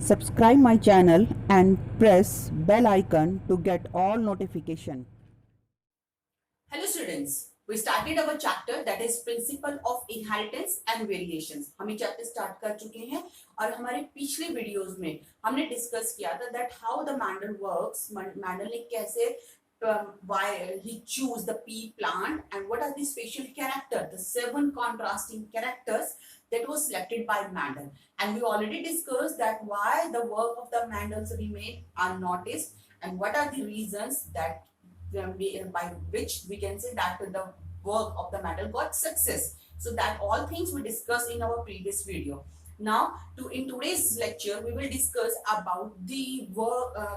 Subscribe my channel and press bell icon to get all notification. Hello students, we started our chapter that is principle of inheritance and variations. हम ये chapter start कर चुके हैं और हमारे पिछले videos में हमने डिस्कस किया था that how the Mendel works. Mendel ने कैसे why he choose the pea plant and what are the special character, the 7 contrasting characters that was selected by Mendel. And we already discussed that why the work of the Mendels remain unnoticed and what are the reasons that by which we can say that the work of the Mendel got success. So that all things we discussed in our previous video. Now, in today's lecture, we will discuss about the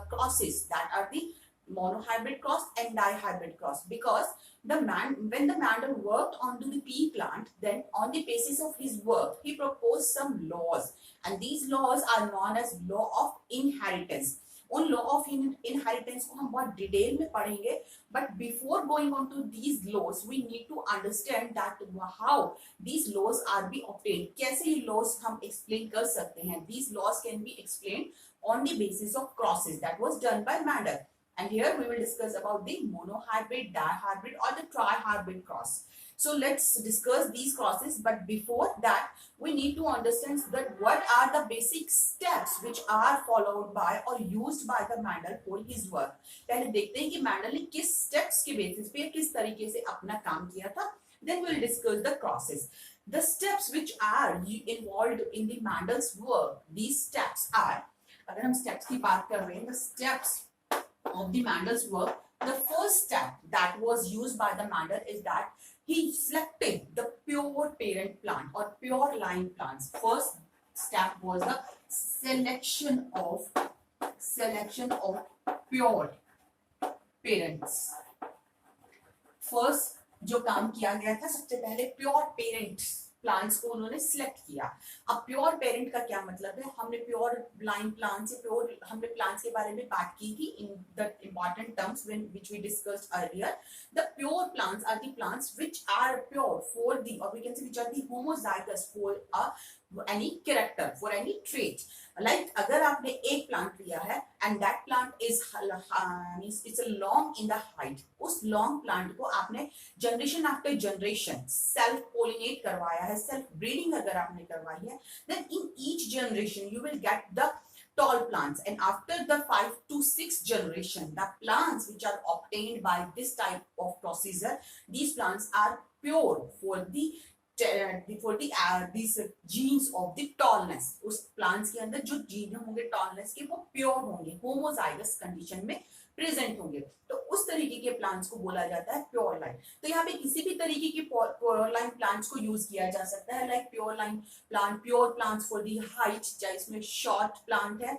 crosses that are the monohybrid cross and dihybrid cross. Because when the Mendel worked onto the pea plant, then on the basis of his work, he proposed some laws, and these laws are known as law of inheritance. उन law of inheritance को हम बहुत detail में पढ़ेंगे but before going on to these laws we need to understand that how these laws are be obtained. कैसे ये laws हम explain कर सकते हैं. These laws can be explain on the basis of crosses that was done by Mendel. And here we will discuss about the monohybrid, dihybrid or the trihybrid cross. So let's discuss these crosses, but before that we need to understand that what are the basic steps which are followed by or used by the Mendel for his work. पहले देखते हैं कि Mendel ने किस steps के basis पे किस तरीके से अपना काम किया था. Then we will discuss the crosses. The steps which are involved in the Mendel's work, these steps are, अगर हम steps की बात कर रहे हैं, the steps of the Mendel's work, the first step that was used by the Mendel is that he selected the pure parent plant or pure line plants. First step was the selection of pure parents. First जो काम किया गया था सबसे पहले pure parent plants को उन्होंने select किया. अब प्योर पेरेंट का क्या मतलब है. हमने प्योर लाइन प्लांट से प्योर हमने प्लांट्स के बारे में बात की थी in the important terms when which we discussed earlier. The pure plants are the plants which are pure for the और we can say which are the homozygous for any character, for any trait. Like अगर आपने एक plant लिया है and that plant is it's a long in the height, उस long plant को आपने generation after generation self pollinate करवाया है, self breeding अगर आपने करवाई है, then in each generation you will get the tall plants, and after the 5 to 6 generation the plants which are obtained by this type of procedure, these plants are pure for the these genes of the tallness. उस plants के अंदर जो gene होंगे tallness के वो pure होंगे, homozygous condition में present होंगे. तो उस तरीके के प्लांट्स को बोला जाता है प्योर लाइन. तो यहाँ पे किसी भी तरीके की प्योर लाइन प्लांट्स को यूज किया जा सकता है. Like pure line plant, pure plants for the height, चाहे इसमें शॉर्ट प्लांट है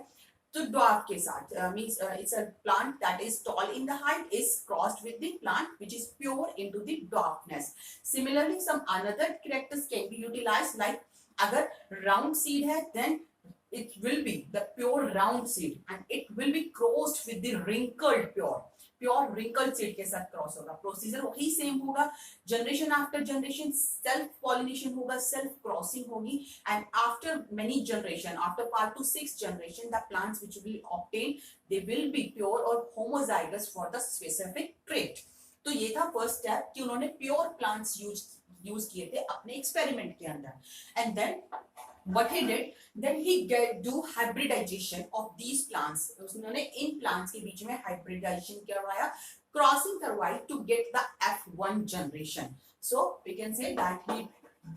तो dwarf के साथ means it's a plant that is tall in the height is crossed with the plant which is pure into the dwarfness. Similarly, some another characters can be utilized, like अगर round seed है then it will be the pure round seed and it will be crossed with the wrinkled pure wrinkle seed के साथ cross होगा. Procedure वही same होगा. Generation after generation self pollination होगा, self crossing होगी, and after many generation, after 5 to 6 generation, the plants which will obtain they will be pure और homozygous for the specific trait. तो ये था first step कि उन्होंने pure plants use किए थे अपने एक्सपेरिमेंट के अंदर. And then what he did, then he do hybridization of these plants. उन्होंने इन plants के बीच में hybridization करवाया, crossing करवाई to get the F1 generation. So we can say that he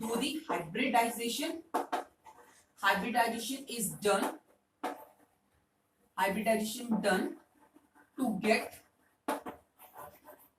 do the hybridization. Hybridization is done. Hybridization done to get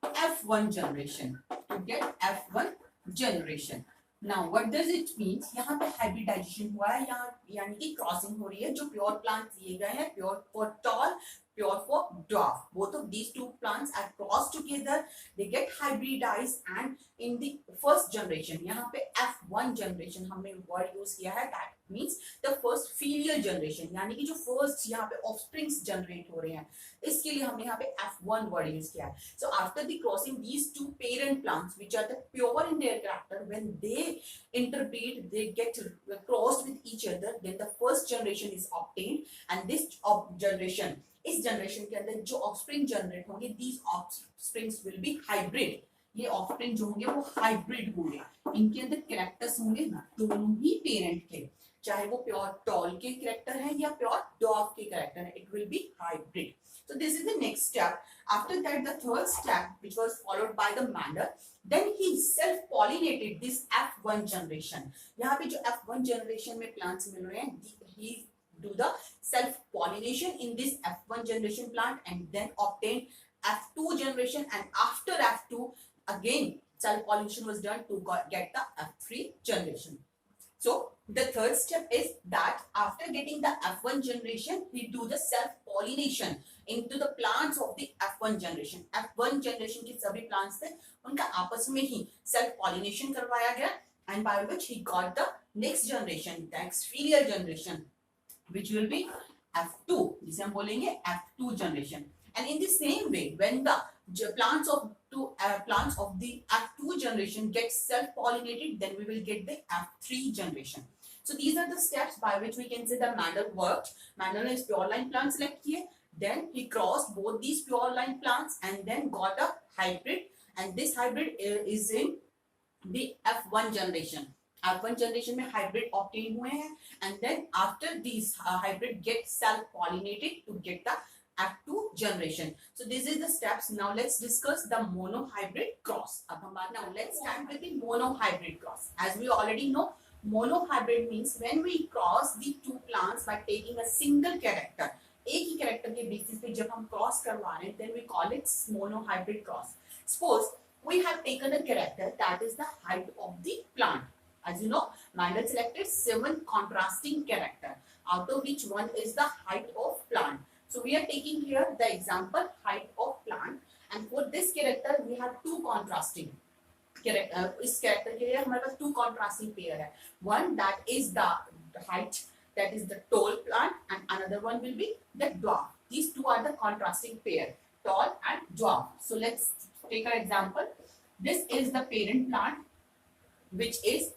F1 generation. To get F1 generation. Now what does it mean? यहाँ पे hybridisation हुआ है, यहाँ यानी कि crossing हो रही है. जो प्योर प्लांट दिए गए हैं pure for tall pure for dwarf. Both of these two plants are crossed together, they get hybridized, and in the first generation, यहाँ पे F1 generation हमने word use किया है, that means the first filial generation, यानी कि जो first यहाँ पे offsprings generate हो रहे हैं, इसके लिए हमने यहाँ पे F1 word use किया है. So after the crossing, these two parent plants which are the pure in their character, when they interbreed, they get crossed with each other, then the first generation is obtained, and this generation, इस generation के अंदर जो offspring generate होंगे, these offsprings will be hybrid. ये offspring जो होंगे वो hybrid होंगे, इनके अंदर कैरेक्टर्स होंगे दोनों ही पेरेंट के, चाहे वो प्योर टॉल के कैरेक्टर है या प्योर डॉफ के कैरेक्टर है, it will be hybrid. So this is the next step. After that, the third step, which was followed by the Mandel, then he self-pollinated this F1 generation. यहाँ पे जो F1 generation में plants मिल रहे हैं, he do the self-pollination in this F1 generation plant and then obtain F2 generation, and after F2 again self-pollination was done to get the F3 generation. So the third step is that after getting the F1 generation, we do the self-pollination into the plants of the F1 generation. F1 generation के सभी plants थे, उनका आपस में ही self-pollination करवाया गया, and by which he got the next generation, the next filial generation, which will be F2, जिसे हम बोलेंगे F2 generation. And in the same way, when the plants of the F2 generation get self-pollinated, then we will get the F3 generation. So these are the steps by which we can say that Mandel worked. Mandel has pure line plants select किए, then he crossed both these pure line plants and then got a hybrid, and this hybrid is in the F1 generation. F1 generation में hybrid obtain हुए हैं, and then after these hybrid get self-pollinated to get the F2 generation. So this is the steps. Now let's discuss the monohybrid cross. Now let's start with the monohybrid cross. As we already know, monohybrid means when we cross the two plants by taking a single character. एक ही character के basis पे जब हम cross करवा रहे हैं, then we call it monohybrid cross. Suppose we have taken a character that is the height of the plant. As you know, Mandel selected 7 contrasting characters, out of which one is the height of plant. So we are taking here the example height of plant, and for this character we have 2 contrasting character. इस character के लिए हमारे पास 2 contrasting pair है. One that is the height, that is the tall plant, and another one will be the dwarf. These two are the contrasting pair, tall and dwarf. So let's take an example. This is the parent plant, which is,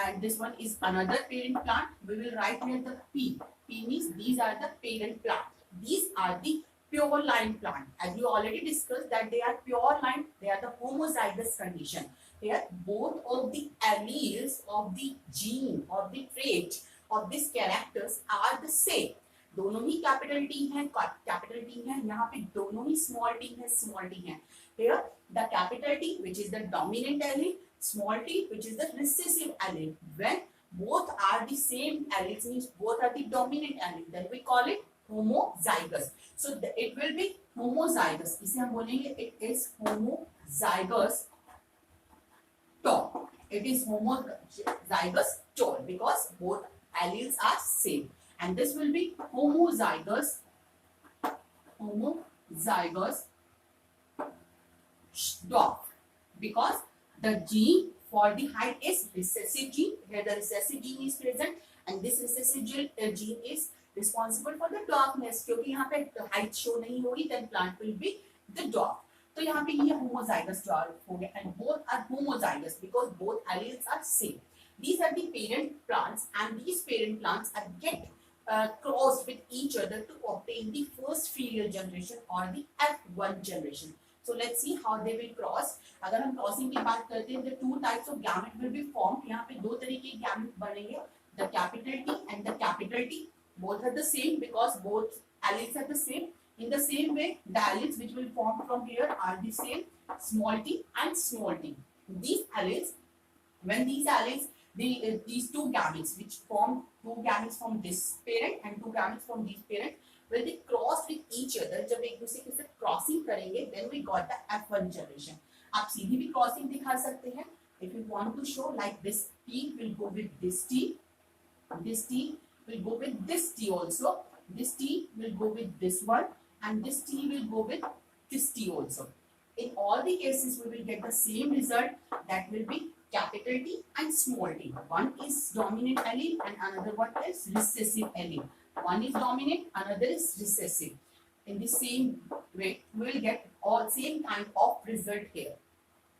and this one is another parent plant. We will write here the P. P means these are the parent plant. These are the pure line plant. As we already discussed that they are pure line, they are the homozygous condition. Here both of the alleles of the gene or the trait of these characters are the same. दोनों ही capital T है, यहाँ पे दोनों ही small t है. Here the capital T, which is the dominant allele, small t, which is the recessive allele. When both are the same alleles, means both are the dominant allele, then we call it homozygous. So it will be homozygous. इसे हम बोलेंगे it is homozygous tall. It is homozygous tall because both alleles are same, and this will be homozygous dwarf because the gene for the height is recessive gene. Here the recessive gene is present, and this recessive gene is responsible for the dwarfness. क्योंकि यहाँ पे height show नहीं होगी, then plant will be the dwarf. तो यहाँ पे ये homozygous dwarf हो गया, and both are homozygous because both alleles are same. These are the parent plants, and these parent plants are get crossed with each other to obtain the first filial generation or the F1 generation. So let's see how they will cross. अगर हम crossing की बात करते हैं, the 2 types of gamete will be formed. यहाँ पे 2 तरह के gamete बनेंगे, the capital T and the capital T. Both are the same because both alleles are the same. In the same way, the alleles which will form from here are the same, small t and small t. These alleles, when these alleles, these 2 gametes which form 2 gametes from this parent and 2 gametes from this parent will be crossed with each other. जब एक दूसरे के साथ crossing करेंगे, then we got the F1 generation. आप सीधी भी crossing दिखा सकते हैं. If you want to show like this T will go with this T will go with this T also. This T will go with this one, and this T will go with this T also. In all the cases, we will get the same result, that will be capital T and small t. One is dominant allele and another one is recessive allele. One is dominant, another is recessive. In the same way, we will get all same kind of result here.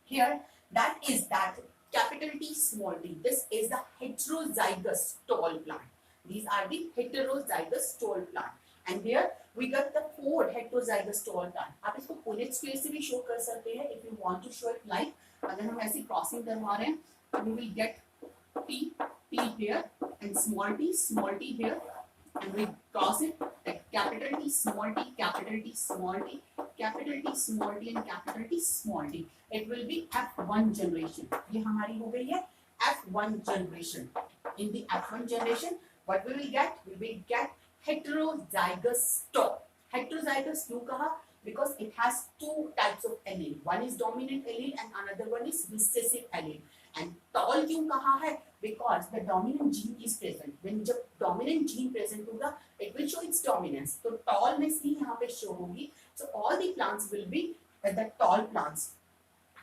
Here, that is that capital T, small t. This is the heterozygous tall plant. These are the heterozygous tall plant. And here we got the 4 heterozygous tall plant. आप इसको Punnett square से भी show कर सकते हैं if you want to show it like. अगर हम ऐसे क्रॉसिंग करवा रहे हैं, we will get T here and small t here, and we cross it like capital T, small t, capital T, small t, capital T, small t and capital T, small t. It will be F1 generation. ये हमारी हो गई है F1 generation. In the F1 generation, what we will get? We will get heterozygous tall. Heterozygous क्यों कहा? Because it has 2 types of allele. One is dominant allele and another one is recessive allele. And tall क्यों कहा है? Because the dominant gene is present. When जब dominant gene present होगा, it will show its dominance. तो tallness ही यहाँ पे show होगी. So all the plants will be the tall plants.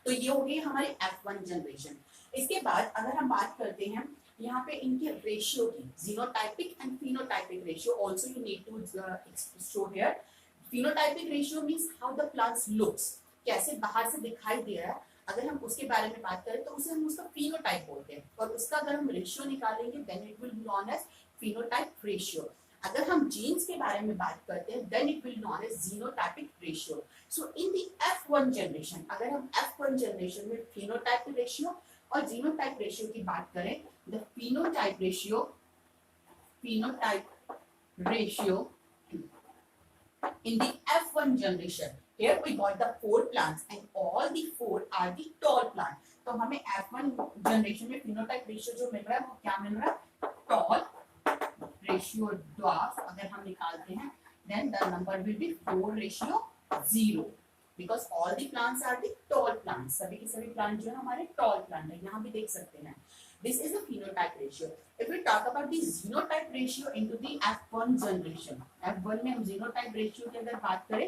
तो ये हो गई हमारी F1 generation. इसके बाद अगर हम बात करते हैं यहाँ पे इनके रेशियो की, genotypic and phenotypic ratio also you need to show here. Phenotypic ratio means how the plants looks, कैसे बाहर से दिखाई दे रहा है. अगर हम उसके बारे में बात करें तो उसे हम उसका फिनोटाइप बोलते हैं, और उसका अगर हम रेशियो निकालेंगे then it will be known as phenotype ratio. अगर हम जीन्स के बारे में बात करते हैं then it will known as genotypic ratio. So in the F1 generation, अगर हम F1 जनरेशन में फिनोटाइप रेशियो और जीनोटाइप रेशियो की बात करें, the phenotype ratio in the F1 generation, here we got the 4 plants and all the 4 are the tall plant. तो हमें F1 generation में phenotype ratio जो मिल रहा है वो क्या मिल रहा है? tall ratio dwarf अगर हम निकालते हैं then the number will be 4:0 because all the plants are the tall plants. सभी के सभी प्लांट जो है हमारे tall plant है. यहाँ भी देख सकते हैं. This is the phenotype ratio. If we talk about the genotype ratio into the F1 generation, F1 में हम genotype ratio की अगर बात करें,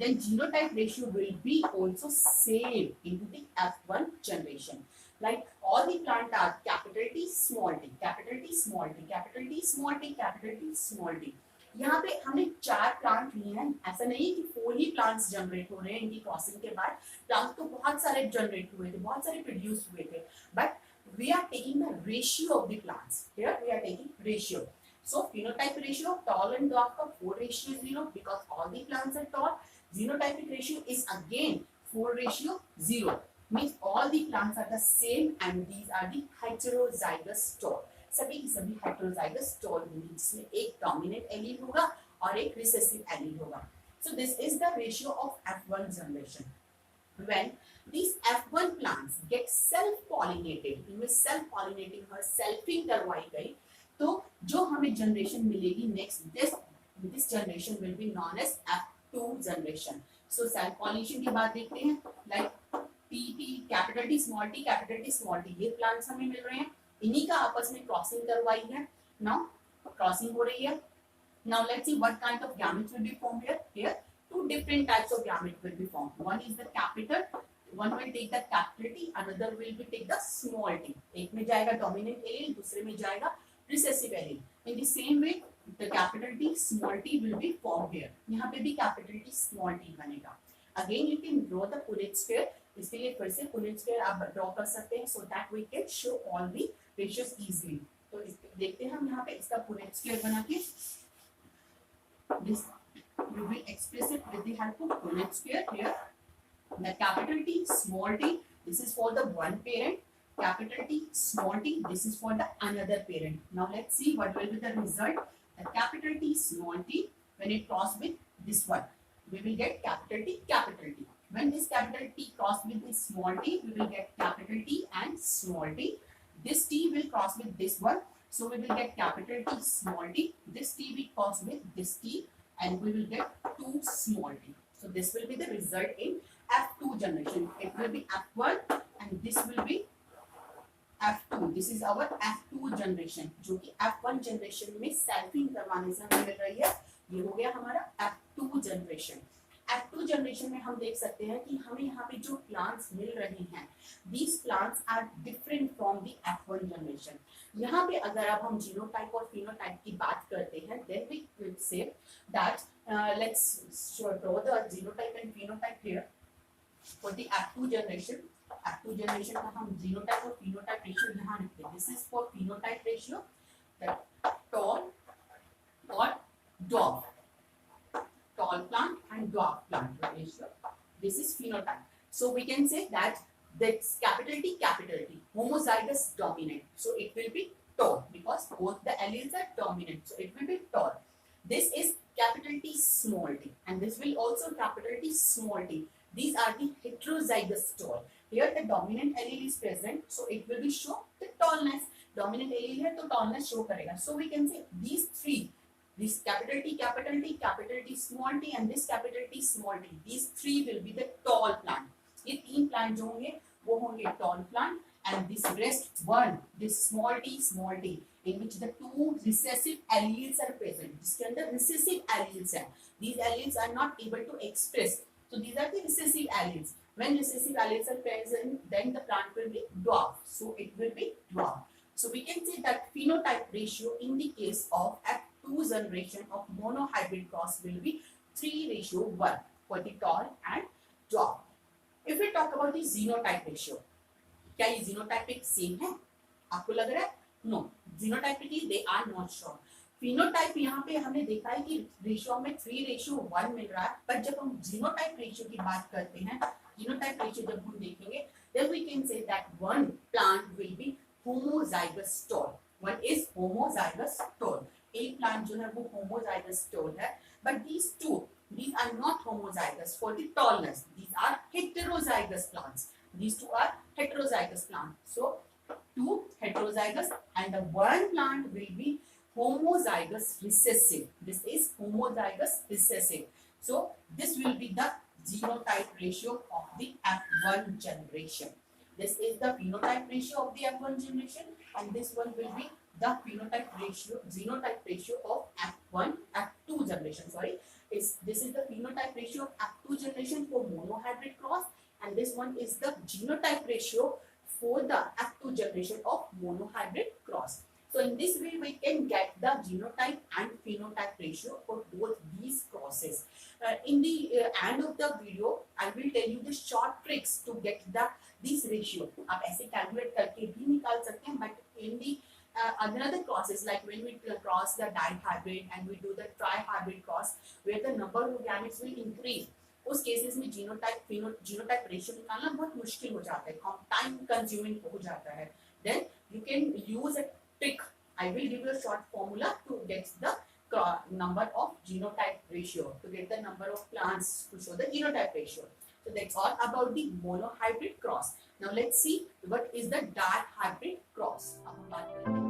then genotype ratio will be also same into the F1 generation. Like all the plant are capital T, small t, capital T, small t, capital T, small t, capital T, small t. यहाँ पे हमने 4 plant लिए हैं. ऐसा नहीं है कि 4 ही plants generate हो रहे हैं इनकी क्रॉसिंग के बाद. प्लांट तो बहुत सारे जनरेट हुए थे, बहुत सारे प्रोड्यूस हुए थे, but we are taking the ratio of the plants. Here we are taking ratio. So phenotype ratio tall and dwarf का 4:0 because all the plants are tall. Genotypic ratio is again 4:0 means all the plants are the same and these are the heterozygous tall. सभी की सभी heterozygous tall होंगी जिसमें एक dominant allele होगा और एक recessive allele होगा. So this is the ratio of F1 generation. When these F1 plants get self-pollinated, इनमें self-pollinating और selfing करवाई गई, तो जो हमें generation मिलेगी next, this generation will be known as F2 generation. So self-pollination की बात देखते हैं, like T, capital T, small t, capital T, small t, ये plants हमें मिल रहे हैं, इन्हीं का आपस में crossing करवाई है. Now crossing हो रही है. Now let's see what kind of gametes will be formed here. Here 2 different types of gametes will be formed. One is the capital, one will take the capital T, another will be take the small t. एक में जाएगा dominant allele, दूसरे में जाएगा recessive allele. In the same way, the capital T, small t will be formed here. यहाँ पे भी capital T, small t बनेगा. Again, you can draw the Punnett square. इसके लिए फिर से Punnett square आप draw कर सकते हैं so that we can show all the ratios easily. तो देखते हैं हम यहाँ पे इसका Punnett square बना के. This we will express it with the help of Punnett square. Here the capital T, small t, this is for the one parent, capital T, small t, this is for the another parent. Now let's see what will be the result. The capital T, small t, when it cross with this one, we will get capital T, capital T. When this capital T cross with this small t, we will get capital T and small t. This T will cross with this one, so we will get capital T, small t. This T will cross with this T, and we will get 2 small t. So this will be the result in F2 generation. It will be F1 and this will be F2. This is our F2 generation, जो कि F1 generation में selfing करवाने से हमें मिल रही है. ये हो गया हमारा F2 generation. जनरेशन में हम देख सकते हैं कि हमें यहाँ पे जो प्लांट्स मिल रहे हैं, these plants are different from the F1 generation. यहाँ पे अगर अब हम जीनोटाइप और फिनोटाइप की बात करते हैं, then we will say that let's draw the genotype and phenotype here for the F2 generation. F2 generation का हम जीनोटाइप और फिनोटाइप रेशियो यहाँ लिखते हैं. This is for phenotype ratio, that tall or dwarf. Tall plant and dwarf plant ratio. This is phenotype. So we can say that that's capital T, homozygous dominant. So it will be tall because both the alleles are dominant. So it will be tall. This is capital T small t, and this will also capital T small t. These are the heterozygous tall. Here the dominant allele is present, so it will be show the tallness. Dominant allele है तो tallness show करेगा. So we can say these three. This capital T small t and this capital T small t. These three will be the tall plant. ये तीन plant जो होंगे वो होंगे tall plant, and this rest one, this small t in which the two recessive alleles are present. जिसके अंदर recessive alleles हैं. These alleles are not able to express. So these are the recessive alleles. When recessive alleles are present, then the plant will be dwarf. So it will be dwarf. So we can say that phenotype ratio in the case of F2 generation of monohybrid cross will be 3:1 for the tall and dwarf. If we talk about the xenotype ratio, क्या ये xenotypic same है? आपको लग रहा है? No, xenotypically they are not sure. phenotype यहाँ पे हमने देखा है कि रेशियो में 3:1 मिल रहा है, पर जब हम जीनोटाइप रेशियो की बात करते हैं, जीनोटाइप रेशियो जब हम देखेंगे, then we can say that one plant will be homozygous tall. One is homozygous tall. एक plant जो है वो homozygous tall है, but these are not homozygous for the tallness. These are heterozygous plants. These two are heterozygous plants. So two heterozygous and the one plant will be homozygous recessive. This is homozygous recessive. So this will be the genotype ratio of the F1 generation. This is the phenotype ratio of the F1 generation, and this one will be the phenotype ratio, genotype ratio of F2 generation. This is the phenotype ratio of F2 generation for monohybrid cross, and this one is the genotype ratio for the F2 generation of monohybrid cross. So in this way we can get the genotype and phenotype ratio for both these crosses. In the end of the video, I will tell you the short tricks to get this ratio. आप ऐसे calculate करके भी निकाल सकते हैं, but in the another crosses, like when we cross the dihybrid and we do the trihybrid cross, where the number of gametes will increase, उस cases में genotype ratio निकालना बहुत मुश्किल हो जाता है, टाइम कंज्यूमिंग हो जाता है. Then you can use a trick. I will give you a short formula to get the number of genotype ratio, to get the number of plants to show the genotype ratio. So that's all about the monohybrid cross. Now let's see what is the dihybrid cross. अब हम बात करते हैं